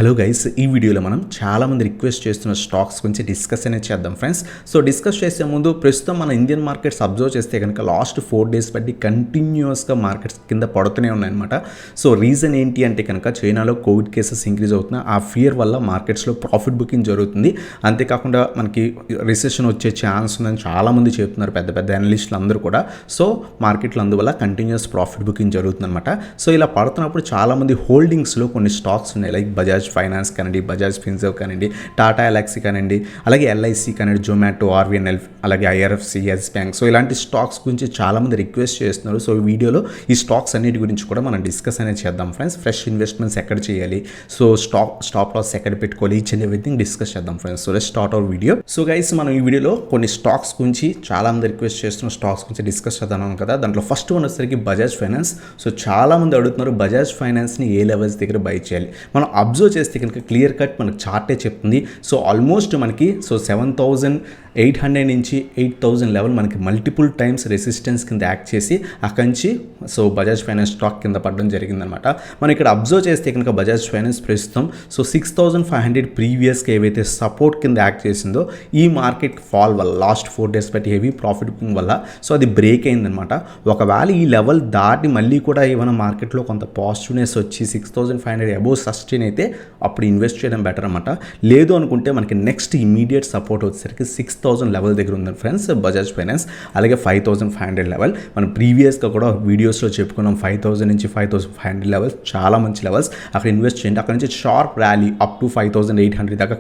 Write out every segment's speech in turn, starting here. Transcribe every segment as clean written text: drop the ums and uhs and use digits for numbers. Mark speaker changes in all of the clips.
Speaker 1: Hello guys, ఈ వీడియోలో మనం చాలామంది రిక్వెస్ట్ చేస్తున్న స్టాక్స్ గురించి డిస్కస్ అనేది చేద్దాం ఫ్రెండ్స్. సో డిస్కస్ చేసే ముందు ప్రస్తుతం మన ఇండియన్ మార్కెట్స్ అబ్జర్వ్ చేస్తే కనుక లాస్ట్ 4 days బట్టి కంటిన్యూస్గా మార్కెట్స్ కింద పడుతూనే ఉన్నాయన్నమాట. సో రీజన్ ఏంటి అంటే కనుక చైనాలో కోవిడ్ కేసెస్ ఇంక్రీజ్ అవుతున్నాయి. ఆ ఫియర్ వల్ల మార్కెట్స్లో ప్రాఫిట్ బుకింగ్ జరుగుతుంది. అంతేకాకుండా మనకి రిసెషన్ వచ్చే ఛాన్స్ ఉందని చాలామంది చెప్తున్నారు, పెద్ద పెద్ద అనలిస్టులు అందరూ కూడా. సో మార్కెట్లో అందువల్ల కంటిన్యూస్ ప్రాఫిట్ బుకింగ్ జరుగుతుంది అనమాట. సో ఇలా పడుతున్నప్పుడు చాలామంది హోల్డింగ్స్లో కొన్ని స్టాక్స్ ఉన్నాయి, లైక్ బజాజ్ ఫైనాన్స్ కానివ్వండి, బజాజ్ ఫిన్సర్వ్ కానివ్వండి, టాటా ఎల్ఐసి కానివ్వండి, అలాగే LICI కానివ్వండి, జొమాటో, RVNL, అలాగే IRFC, ఎస్ బ్యాంక్. సో ఇలాంటి స్టాక్స్ గురించి చాలామంది రిక్వెస్ట్ చేస్తున్నారు. సో ఈ వీడియోలో ఈ స్టాక్స్ అన్నిటి గురించి కూడా మనం డిస్కస్ అనేది చేద్దాం ఫ్రెండ్స్. ఫ్రెష్ ఇన్వెస్ట్మెంట్స్ ఎక్కడ చేయాలి, సో స్టాప్ లాస్ ఎక్కడ పెట్టుకోవాలి, ఈచ్ అండ్ ఎవ్రీథింగ్ డిస్కస్ చేద్దాం friends. So let's start our video. So guys, మనం ఈ వీడియోలో కొన్ని స్టాక్స్ గురించి చాలామంది రిక్వెస్ట్ చేస్తున్న స్టాక్స్ గురించి డిస్కస్ చేద్దాం కదా. దాంట్లో ఫస్ట్ వన్ వచ్చేసరికి బజాజ్ ఫైనాన్స్. సో చాలామంది అడుగుతున్నారు బజాజ్ ఫైనాన్స్ని ఏ లెవెల్స్ దగ్గర బై చేయాలి. మనం అబ్జర్వ్ చేస్తే కనుక క్లియర్ కట్ మనకు చార్టే చెప్తుంది. సో ఆల్మోస్ట్ మనకి 7,800 నుంచి 8,000 లెవెల్ మనకి మల్టిపుల్ టైమ్స్ రెసిస్టెన్స్ కింద యాక్ట్ చేసి అక్కడి నుంచి సో బజాజ్ ఫైనాన్స్ స్టాక్ కింద పడడం జరిగిందనమాట. మనం ఇక్కడ అబ్జర్వ్ చేస్తే కనుక బజాజ్ ఫైనాన్స్ ప్రస్తుతం 6,500 ప్రీవియస్గా ఏవైతే సపోర్ట్ కింద యాక్ట్ చేసిందో ఈ మార్కెట్ ఫాల్ వల్ల లాస్ట్ 4 days బట్టి హెవీ ప్రాఫిట్ బుకింగ్ వల్ల సో అది బ్రేక్ అయిందనమాట. ఒకవేళ ఈ లెవెల్ దాటి మళ్ళీ కూడా ఏమైనా మార్కెట్లో కొంత పాజిటివ్నెస్ వచ్చి 6,500 అబోవ్ సస్టైన్ అయితే అప్పుడు ఇన్వెస్ట్ చేయడం బెటర్ అనమాట. లేదు అనుకుంటే మనకి నెక్స్ట్ ఇమీడియట్ సపోర్ట్ వచ్చేసరికి 6,000 లెవెల్ దగ్గర ఉంది ఫ్రెండ్స్ బజాజ్ ఫైనాన్స్. అలాగే 5,500 లెవెల్ మనం ప్రీవియస్గా కూడా వీడియోస్లో చెప్పుకున్నాం. 5,000 నుంచి 5,500 లెవెల్స్ చాలా మంచి లెవెల్స్. అక్కడ ఇన్వెస్ట్ చేయండి. అక్కడ నుంచి షార్ప్ ర్యాలీ అప్ టు 5,800 దాకా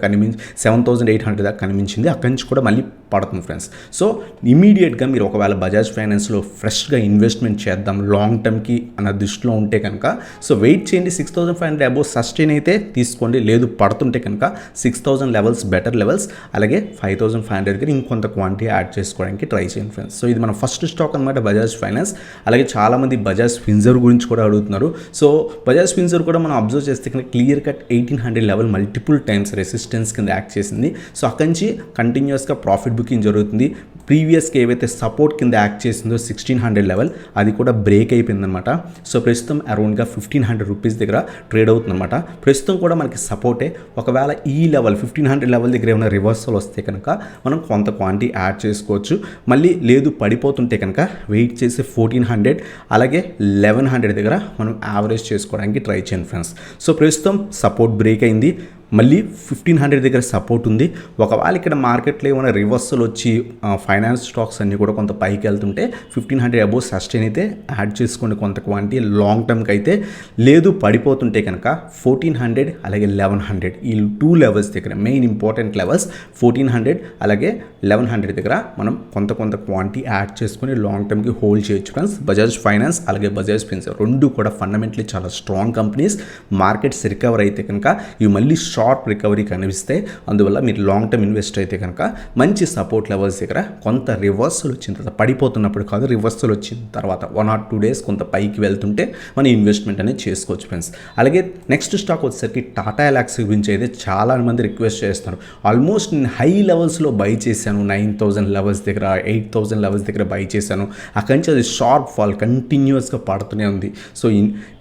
Speaker 1: 7,800 దాకా కనిపించింది. అక్కడి నుంచి కూడా మళ్ళీ పడుతుంది ఫ్రెండ్స్. సో ఇమీడియట్గా మీరు ఒకవేళ బజాజ్ ఫైనాన్స్లో ఫ్రెష్గా ఇన్వెస్ట్మెంట్ చేద్దాం లాంగ్ టర్మ్కి అన్న దృష్టిలో ఉంటే కనుక సో వెయిట్ చేయండి. 6,500 అబోవ్ సస్టైన్ అయితే తీసుకోండి. లేదు పడుతుంటే కనుక 6,000 లెవెల్స్ బెటర్ లెవెల్స్. అలాగే 5,500 దగ్గర ఇంకొంత క్వాంటిటీ యాడ్ చేసుకోవడానికి ట్రై చేయండి ఫ్రెండ్స్. సో ఇది మన ఫస్ట్ స్టాక్ అనమాట బజాజ్ ఫైనాన్స్. అలాగే చాలామంది బజాజ్ ఫిన్సర్వ్ గురించి కూడా అడుగుతున్నారు. సో బజాజ్ ఫిన్సర్వ్ కూడా మనం అబ్జర్వ్ చేస్తే కనుక clear cut 1,800 level multiple times resistance కింద యాక్ట్ చేసింది. సో అక్కడి నుంచి కంటిన్యూస్గా ప్రాఫిట్ బుకింగ్ జరుగుతుంది. ప్రీవియస్గా ఏవైతే సపోర్ట్ కింద యాక్ట్ చేసిందో 1,600 లెవెల్ అది కూడా బ్రేక్ అయిపోయిందనమాట. సో ప్రస్తుతం అరౌండ్గా 1,500 రూపీస్ దగ్గర ట్రేడ్ అవుతుందన్నమాట. ప్రస్తుతం కూడా మనకి సపోర్టే. ఒకవేళ ఈ లెవెల్ 1,500 లెవెల్ దగ్గర ఏమైనా రివర్సల్ వస్తే కనుక మనం కొంత క్వాంటిటీ యాడ్ చేసుకోవచ్చు. మళ్ళీ లేదు పడిపోతుంటే కనుక వెయిట్ చేసి 1,400 అలాగే 1,100 దగ్గర మనం యావరేజ్ చేసుకోవడానికి ట్రై చేయండి ఫ్రెండ్స్. సో ప్రస్తుతం సపోర్ట్ బ్రేక్ అయింది. మళ్ళీ 1,500 దగ్గర సపోర్ట్ ఉంది. ఒకవేళ ఇక్కడ మార్కెట్లో ఏమైనా రివర్సల్ వచ్చి ఫైనాన్స్ స్టాక్స్ అన్నీ కూడా కొంత పైకి వెళ్తుంటే 1,500 అబోవ్ సస్టైన్ అయితే యాడ్ చేసుకోండి కొంత క్వాంటిటీ లాంగ్ టర్మ్కి అయితే. లేదు పడిపోతుంటే కనుక 1,400 అలాగే 1,100 ఈ 2 లెవెల్స్ దగ్గర మెయిన్ ఇంపార్టెంట్ లెవెల్స్ 1,400 అలాగే 1,100 దగ్గర మనం కొంత క్వాంటిటీ యాడ్ చేసుకొని లాంగ్ టర్మ్కి హోల్డ్ చేయొచ్చు ఫ్రెండ్స్. బజాజ్ ఫైనాన్స్ అలాగే బజాజ్ ఫిన్సర్వ్ రెండు కూడా ఫండమెంటలీ చాలా స్ట్రాంగ్ కంపెనీస్. మార్కెట్స్ రికవర్ అయితే కనుక ఇవి మళ్ళీ షార్ప్ రికవరీ కనిపిస్తే అందువల్ల మీరు లాంగ్ టర్మ్ ఇన్వెస్ట్ అయితే కనుక మంచి సపోర్ట్ లెవెల్స్ దగ్గర కొంత రివర్సల్ వచ్చిన తర్వాత పడిపోతున్నప్పుడు కాదు, రివర్సల్ వచ్చిన తర్వాత 1 or 2 days కొంత పైకి వెళ్తుంటే మన ఇన్వెస్ట్మెంట్ అనేది చేసుకోవచ్చు ఫ్రెండ్స్. అలాగే నెక్స్ట్ స్టాక్ వచ్చేసరికి టాటా ఎల్ఐసి గురించి అయితే చాలా మంది రిక్వెస్ట్ చేస్తున్నారు. ఆల్మోస్ట్ నేను హై లెవెల్స్లో బై చేశాను. 9,000 లెవెల్స్ దగ్గర 8,000 లెవెల్స్ దగ్గర బై చేశాను. అక్కడి నుంచి అది షార్ప్ ఫాల్ కంటిన్యూస్గా పడుతూనే ఉంది. సో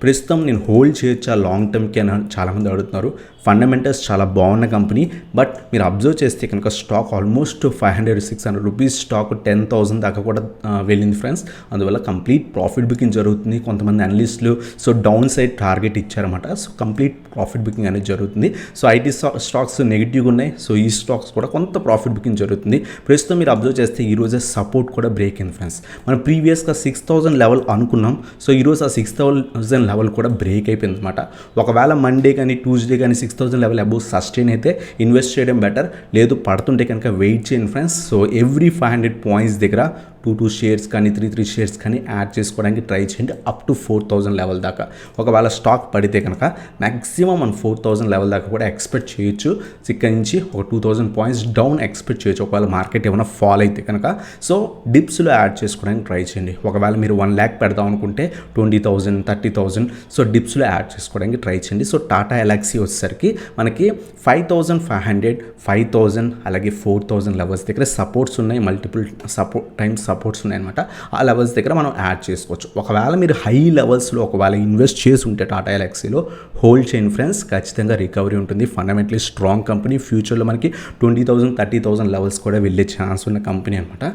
Speaker 1: ప్రస్తుతం నేను హోల్డ్ చేయొచ్చా లాంగ్ టర్మ్కి అని చాలామంది అడుగుతున్నారు. ఫండమెంటల్స్ చాలా బాగున్న కంపెనీ. బట్ మీరు అబ్జర్వ్ చేస్తే కనుక స్టాక్ ఆల్మోస్ట్ 500-600 రూపీస్ స్టాక్ 10,000 దాకా కూడా వెళ్ళింది ఫ్రెండ్స్. అందువల్ల కంప్లీట్ ప్రాఫిట్ బుకింగ్ జరుగుతుంది. కొంతమంది అనలిస్టులు సో డౌన్ సైడ్ టార్గెట్ ఇచ్చారన్నమాట. సో కంప్లీట్ ప్రాఫిట్ బుకింగ్ అనేది జరుగుతుంది. సో ఐటీ స్టాక్స్ నెగిటివ్గా ఉన్నాయి. సో ఈ స్టాక్స్ కూడా కొంత ప్రాఫిట్ బుకింగ్ జరుగుతుంది. ప్రస్తుతం మీరు అబ్జర్వ్ చేస్తే ఈరోజే సపోర్ట్ కూడా బ్రేక్ అయింది ఫ్రెండ్స్. మనం ప్రీవియస్గా 6,000 లెవెల్ అనుకున్నాం. సో ఈరోజు ఆ 6,000 లెవెల్ కూడా బ్రేక్ అయిపోయింది అనమాట. ఒకవేళ మండే కానీ ట్యూస్డే కానీ 6,000 లెవెల్ అబోవ్ సస్టైన్ అయితే ఇన్వెస్ట్ చేయడం బెటర్. లేదు పడుతుంటే కనుక వెయిట్ చేయండి ఫ్రెండ్స్. సో ఎవ్రీ 500 పాయింట్స్ దగ్గర 2 షేర్స్ కానీ 3 షేర్స్ కానీ యాడ్ చేసుకోవడానికి ట్రై చేయండి అప్ టు 4,000 లెవెల్ దాకా. ఒకవేళ స్టాక్ పడితే కనుక మ్యాక్సిమం మనం 4,000 లెవెల్ దాకా కూడా ఎక్స్పెక్ట్ చేయొచ్చు. ఇక్కడ నుంచి ఒక 2,000 పాయింట్స్ డౌన్ ఎక్స్పెక్ట్ చేయొచ్చు ఒకవేళ మార్కెట్ ఏమైనా ఫాల్ అయితే కనుక. సో డిప్స్లో యాడ్ చేసుకోవడానికి ట్రై చేయండి. ఒకవేళ మీరు 1 lakh పెడదాం అనుకుంటే 20,000 30,000 సో డిప్స్లో యాడ్ చేసుకోవడానికి ట్రై చేయండి. సో టాటా ఎల్ఐసి వచ్చేసరికి మనకి 5,500 5,000 అలాగే 4,000 లెవెల్స్ దగ్గర సపోర్ట్స్ ఉన్నాయి. మల్టిపుల్ టైమ్స్ సపోర్ట్స్ ఉన్నాయన్నమాట. ఆ లెవెల్స్ దగ్గర మనం యాడ్ చేసుకోవచ్చు. ఒకవేళ మీరు హై లెవెల్స్లో ఒకవేళ ఇన్వెస్ట్ చేసి ఉంటే టాటా ఎల్ఎక్సీలో హోల్డ్ చేయండి ఫ్రెండ్స్, ఖచ్చితంగా రికవరీ ఉంటుంది. ఫండమెంటలీ స్ట్రాంగ్ కంపెనీ, ఫ్యూచర్లో మనకి 20,000 30,000 లెవెల్స్ కూడా వెళ్ళే ఛాన్స్ ఉన్న కంపెనీ అనమాట.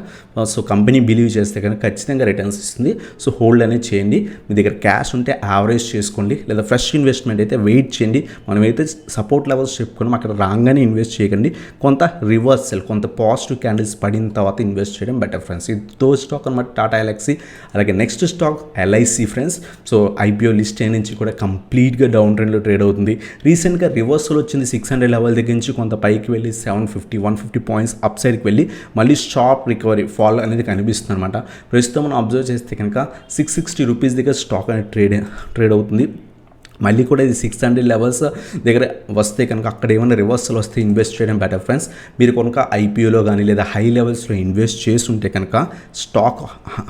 Speaker 1: సో కంపెనీ బిలీవ్ చేస్తే కనుక ఖచ్చితంగా రిటర్న్స్ ఇస్తుంది. సో హోల్డ్ అనేది చేయండి. మీ దగ్గర క్యాష్ ఉంటే యావరేజ్ చేసుకోండి, లేదా ఫ్రెష్ ఇన్వెస్ట్మెంట్ అయితే వెయిట్ చేయండి. మనం అయితే సపోర్ట్ లెవెల్స్ చెప్పుకున్నాం, అక్కడ రాగానే ఇన్వెస్ట్ చేయకండి. కొంత రివర్సల్, కొంత పాజిటివ్ క్యాండిల్స్ పడిన తర్వాత ఇన్వెస్ట్ చేయడం బెటర్ ఫ్రెండ్స్. ఇది తో స్టాక్ అనమాట టాటా ఎల్ఎక్సీ. అలాగే next stock LIC friends. So IPO list అయిన నుంచి కూడా కంప్లీట్గా డౌన్ ట్రెండ్లో ట్రేడ్ అవుతుంది. రీసెంట్గా రివర్సల్ వచ్చింది 600 లెవెల్ దగ్గర నుంచి కొంత పైకి వెళ్ళి 750 150 పాయింట్స్ అప్ సైడ్కి వెళ్ళి మళ్ళీ షార్ప్ రికవరీ ఫాల్ అనేది కనిపిస్తుంది అనమాట. ప్రస్తుతం మనం అబ్జర్వ్ చేస్తే కనుక 660 రూపీస్ దగ్గర స్టాక్ అనేది ట్రేడ్ అవుతుంది. మళ్ళీ కూడా ఇది 600 లెవెల్స్ దగ్గర వస్తే కనుక అక్కడ ఏమైనా రివర్సల్ వస్తే ఇన్వెస్ట్ చేయడం బెటర్ ఫ్రెండ్స్. మీరు కనుక IPOలో కానీ లేదా హై లెవెల్స్లో ఇన్వెస్ట్ చేస్తుంటే కనుక స్టాక్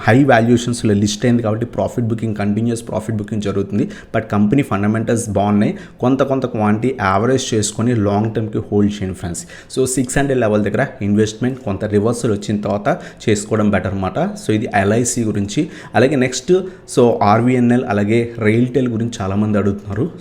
Speaker 1: హై వాల్యుయేషన్స్లో లిస్ట్ అయింది కాబట్టి profit booking, continuous profit booking జరుగుతుంది. బట్ కంపెనీ ఫండమెంటల్స్ బాగున్నాయి. కొంత క్వాంటిటీ యావరేజ్ చేసుకొని లాంగ్ టర్మ్కి హోల్డ్ చేయండి ఫ్రెండ్స్. సో 600 లెవెల్ దగ్గర ఇన్వెస్ట్మెంట్ కొంత రివర్సల్ వచ్చిన తర్వాత చేసుకోవడం బెటర్ అనమాట. సో ఇది LIC గురించి. అలాగే నెక్స్ట్ సో RVNL అలాగే రైల్టెల్ గురించి చాలామంది అడుగుతున్నారు.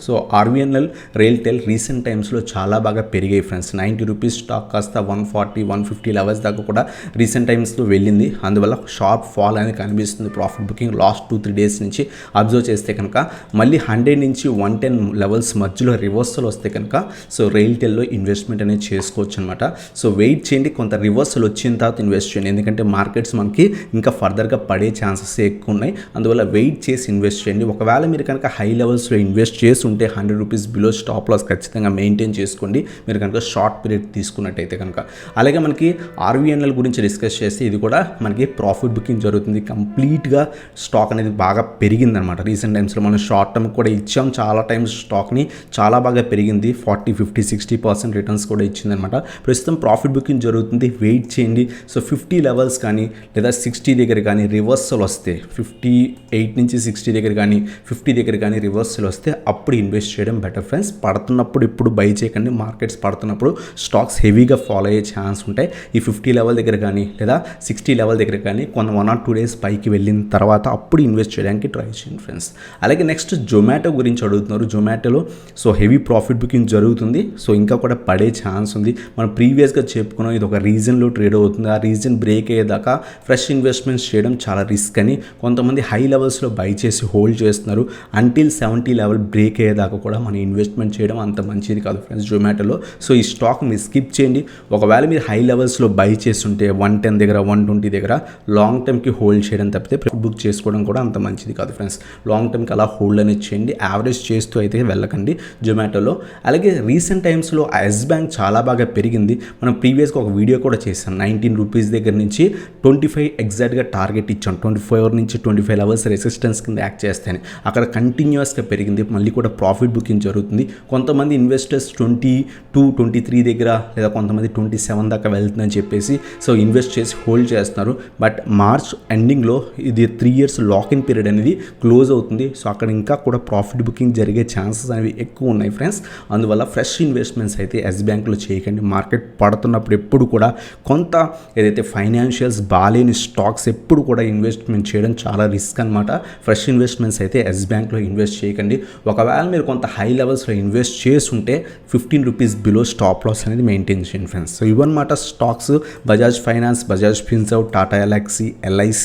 Speaker 1: సో RVNL, రైల్టెల్ రీసెంట్ టైమ్స్లో చాలా బాగా పెరిగాయి ఫ్రెండ్స్. 90 రూపీస్ స్టాక్ కాస్త 140 150 లెవెల్స్ దాకా కూడా రీసెంట్ టైమ్స్లో వెళ్ళింది. అందువల్ల షార్ప్ ఫాల్ అనేది కనిపిస్తుంది ప్రాఫిట్ బుకింగ్ లాస్ట్ 2-3 డేస్ నుంచి అబ్జర్వ్ చేస్తే కనుక. మళ్ళీ 100 నుంచి 110 లెవెల్స్ మధ్యలో రివర్సల్ వస్తే కనుక సో రైల్టెల్లో ఇన్వెస్ట్మెంట్ అనేది చేసుకోవచ్చు అనమాట. సో వెయిట్ చేయండి, కొంత రివర్సల్ వచ్చిన తర్వాత ఇన్వెస్ట్ చేయండి. ఎందుకంటే మార్కెట్స్ మనకి ఇంకా ఫర్దర్గా పడే ఛాన్సెస్ ఎక్కువ ఉన్నాయి. అందువల్ల వెయిట్ చేసి ఇన్వెస్ట్ చేయండి. ఒకవేళ మీరు కనుక హై లెవెల్స్లో ఇన్వెస్ట్ చేస్తుంటే 100 రూపీస్ బిలో స్టాప్ లాస్ ఖచ్చితంగా మెయింటైన్ చేసుకోండి మీరు కనుక షార్ట్ పీరియడ్ తీసుకున్నట్టయితే కనుక. అలాగే మనకి RVNL గురించి డిస్కస్ చేస్తే ఇది కూడా మనకి ప్రాఫిట్ బుకింగ్ జరుగుతుంది. కంప్లీట్గా స్టాక్ అనేది బాగా పెరిగిందనమాట. రీసెంట్ టైమ్స్లో మనం షార్ట్ టర్మ్ కూడా ఇచ్చాం, చాలా టైమ్స్ స్టాక్ని చాలా బాగా పెరిగింది. 40 50 60% రిటర్న్స్ కూడా ఇచ్చిందనమాట. ప్రస్తుతం ప్రాఫిట్ బుకింగ్ జరుగుతుంది, వెయిట్ చేయండి. సో 50 లెవెల్స్ కానీ లేదా 60 దగ్గర కానీ రివర్సల్ వస్తే 58 నుంచి 60 దగ్గర కానీ 50 దగ్గర కానీ రివర్సల్ వస్తే అప్పుడు ఇన్వెస్ట్ చేయడం బెటర్ ఫ్రెండ్స్. పడుతున్నప్పుడు ఇప్పుడు బై చేయకండి. మార్కెట్స్ పడుతున్నప్పుడు స్టాక్స్ హెవీగా ఫాలో అయ్యే ఛాన్స్ ఉంటాయి. ఈ 50 లెవెల్ దగ్గర కానీ లేదా 60 లెవెల్ దగ్గర కానీ కొన్ని 1 or 2 డేస్ పైకి వెళ్ళిన తర్వాత అప్పుడు ఇన్వెస్ట్ చేయడానికి ట్రై చేయండి ఫ్రెండ్స్. అలాగే నెక్స్ట్ జొమాటో గురించి అడుగుతున్నారు. జొమాటోలో సో హెవీ ప్రాఫిట్ బుకింగ్ జరుగుతుంది. సో ఇంకా కూడా పడే ఛాన్స్ ఉంది. మనం ప్రీవియస్గా చెప్పుకున్నాం ఇది ఒక రీజన్లో ట్రేడ్ అవుతుంది. ఆ రీజన్ బ్రేక్ అయ్యేదాకా ఫ్రెష్ ఇన్వెస్ట్మెంట్స్ చేయడం చాలా రిస్క్ అని కొంతమంది హై లెవెల్స్లో బై చేసి హోల్డ్ చేస్తున్నారు. అంటిల్ 70 లెవెల్ బ్రేక్ అయ్యేదాకా కూడా మనం ఇన్వెస్ట్మెంట్ చేయడం అంత మంచిది కాదు ఫ్రెండ్స్ జొమాటోలో. సో ఈ స్టాక్ మీరు స్కిప్ చేయండి. ఒకవేళ మీరు హై లెవెల్స్లో బై చేస్తుంటే 110 దగ్గర 120 దగ్గర లాంగ్ టర్మ్కి హోల్డ్ చేయడం తప్పితే బుక్ చేసుకోవడం కూడా అంత మంచిది కాదు ఫ్రెండ్స్. లాంగ్ టర్మ్కి అలా హోల్డ్ అనేది చేయండి, యావరేజ్ చేస్తూ అయితే వెళ్ళకండి జొమాటోలో. అలాగే రీసెంట్ టైమ్స్లో యెస్ బ్యాంక్ చాలా బాగా పెరిగింది. మనం ప్రీవియస్గా ఒక వీడియో కూడా చేసాం. 19 రూపీస్ దగ్గర నుంచి 25 ఎగ్జాక్ట్గా టార్గెట్ ఇచ్చాం. 24 నుంచి 25 లెవెల్స్ రెసిస్టెన్స్ కింద యాక్ట్ చేస్తాయని. అక్కడ కంటిన్యూస్గా పెరిగింది. మళ్ళీ కూడా ప్రాఫిట్ బుకింగ్ జరుగుతుంది. కొంతమంది ఇన్వెస్టర్స్ 22 23 దగ్గర లేదా కొంతమంది 27 దాకా వెళ్తుందని చెప్పేసి సో ఇన్వెస్ట్ చేసి హోల్డ్ చేస్తున్నారు. బట్ మార్చ్ ఎండింగ్లో ఇది 3 years లాక్-ఇన్ పీరియడ్ అనేది క్లోజ్ అవుతుంది. సో అక్కడ ఇంకా కూడా ప్రాఫిట్ బుకింగ్ జరిగే ఛాన్సెస్ అనేవి ఎక్కువ ఉన్నాయి ఫ్రెండ్స్. అందువల్ల ఫ్రెష్ ఇన్వెస్ట్మెంట్స్ అయితే యెస్ బ్యాంక్లో చేయకండి. మార్కెట్ పడుతున్నప్పుడు ఎప్పుడు కూడా కొంత ఏదైతే ఫైనాన్షియల్స్ బాలేని స్టాక్స్ ఎప్పుడు కూడా ఇన్వెస్ట్మెంట్ చేయడం చాలా రిస్క్ అనమాట. ఫ్రెష్ ఇన్వెస్ట్మెంట్స్ అయితే యెస్ బ్యాంక్లో ఇన్వెస్ట్ చేయకండి. ఒకవేళ మీరు కొంత హై లెవెల్స్లో ఇన్వెస్ట్ చేస్తుంటే 15 రూపీస్ బిలో స్టాప్ లాస్ అనేది మెయింటైన్ చేయండి ఫ్రెండ్స్. సో ఇవన్నమాట stocks. Bajaj finance, Bajaj Finserv, Tata LXI, LIC,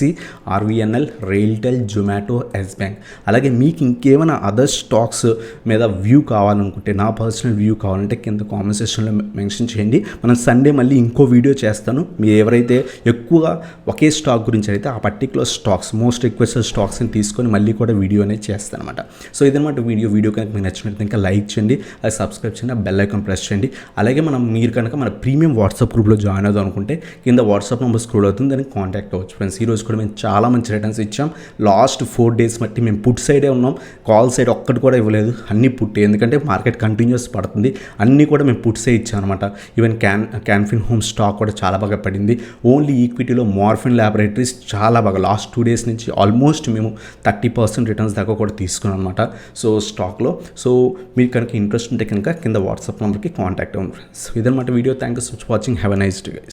Speaker 1: RVNL, RailTel, Zomato, yes bank. అలాగే మీకు ఇంకేమైనా అదర్ స్టాక్స్ మీద వ్యూ కావాలనుకుంటే, నా పర్సనల్ వ్యూ కావాలంటే కింద కామెంట్ సెక్షన్లో మెన్షన్ చేయండి. మనం సండే మళ్ళీ ఇంకో వీడియో చేస్తాను. మీరు ఎవరైతే ఎక్కువగా ఒకే స్టాక్ గురించి అయితే ఆ పర్టికులర్ స్టాక్స్ మోస్ట్ రిక్వెస్టెడ్ స్టాక్స్ని తీసుకొని మళ్ళీ కూడా వీడియో అనేది చేస్తాను అనమాట. సో ఇదన్నమాట వీడియో కనుక మీకు నచ్చినట్టు ఇంకా లైక్ చేయండి, అలాగే సబ్స్క్రైబ్ చేయండి, బెల్ ఐకాన్ ప్రెస్ చేయండి. అలాగే మీరు కనుక మన ప్రీమియం వాట్సాప్ గ్రూప్లో జాయిన్ అవుదాం అనుకుంటే కింద వాట్సాప్ నెంబర్ స్క్రోల్ అవుతుంది, దానికి కాంటాక్ట్ అవ్వచ్చు ఫ్రెండ్స్. ఈరోజు కూడా మేము చాలా మంచి రిటర్న్స్ ఇచ్చాం. లాస్ట్ 4 days బట్టి మేము పుట్ సైడే ఉన్నాం, కాల్ సైడ్ ఒక్కటి కూడా ఇవ్వలేదు, అన్ని పుట్టే. ఎందుకంటే మార్కెట్ కంటిన్యూస్ పడుతుంది, అన్నీ కూడా మేము పుట్సే ఇచ్చాం అనమాట. ఈవెన్ క్యాన్ఫిన్ హోమ్ స్టాక్ కూడా చాలా బాగా పడింది. ఓన్లీ ఈక్విటీలో మార్ఫిన్ ల్యాబొరేటరీస్ చాలా బాగా లాస్ట్ 2 days నుంచి ఆల్మోస్ట్ మేము 30% రిటర్న్స్ దాకా కూడా తీసుకున్నాం అనమాట సో స్టాక్లో. సో మీకు కనుక ఇంట్రెస్ట్ ఉంటే కనుక కింద వాట్సాప్ నెంబర్కి కాంటాక్ట్ అవ్వండి ఫ్రెండ్స్. ఇదన్నమాట video. Thank you so much watching. Have a nice day guys.